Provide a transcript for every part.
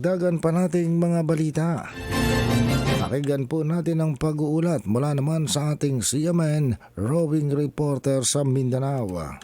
Dagan pa nating mga balita. Pakinggan po natin ang pag-uulat mula naman sa ating CMN roving reporter sa Mindanao.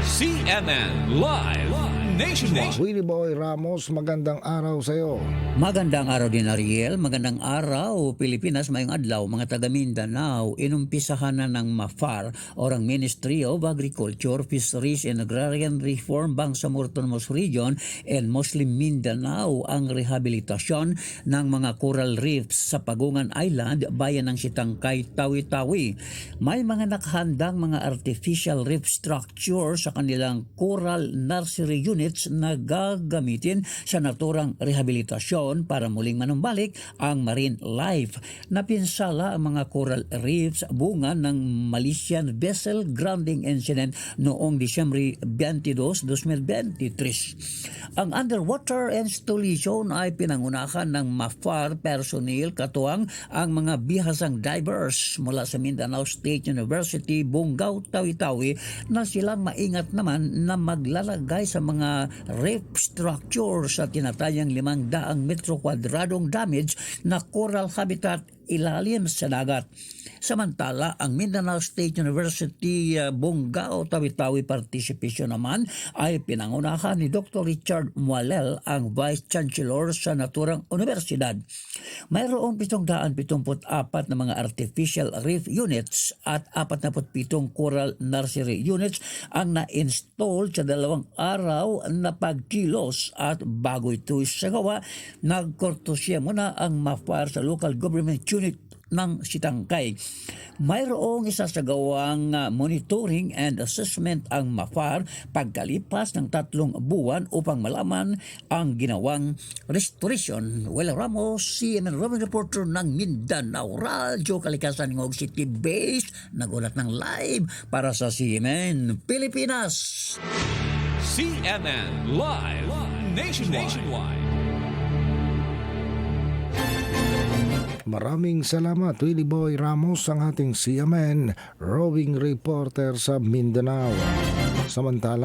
CNN Live Nationwide. Willie Boy Ramos, magandang araw sa iyo. Magandang araw din, Ariel. Magandang araw, Pilipinas. Mayong adlaw, mga taga Mindanao. Inumpisahan na ng MAFAR o ang Ministry of Agriculture, Fisheries and Agrarian Reform Bangsamoro Autonomous Region and Muslim Mindanao ang rehabilitasyon ng mga coral reefs sa Pagungan Island, bayan ng Sitangkay, Tawi-Tawi. May mga nakahandang mga artificial reef structure sa kanilang coral nursery units na gagamitin sa naturang rehabilitasyon para muling manumbalik ang marine life. Napinsala ang mga coral reefs bunga ng Malaysian vessel grounding incident noong Disyembre 22, 2023. Ang underwater installation ay pinangunahan ng MAFAR personnel katuwang ang mga bihasang divers mula sa Mindanao State University, Bungaw, Tawi-Tawi na silang maingat naman na maglalagay sa mga reef structure sa tinatayang 500 metro kwadradong damage na coral habitat ilalim sa dagat. Samantala, ang Mindanao State University Bungaw Tawi-Tawi participation naman ay pinangunahan ni Dr. Richard Mualel, ang Vice Chancellor sa naturang universidad. Mayroong 774 na mga artificial reef units at 47 coral nursery units ang na-install sa 2 araw na pagkilos, at bago ito isagawa, nagkortosya muna ang MAFAR sa local government unit ng Sitangkay. Mayroong isasagawang monitoring and assessment ang MAFAR pagkalipas ng 3 buwan upang malaman ang ginawang restoration. Well, Ramos, CNN roving reporter ng Mindanao Radyo Kalikasan ng City Base, nagulat ng live para sa CNN Pilipinas. CNN Live Nationwide. Maraming salamat, Willie Boy Ramos, ang ating CMN roving reporter sa Mindanao. Samantala,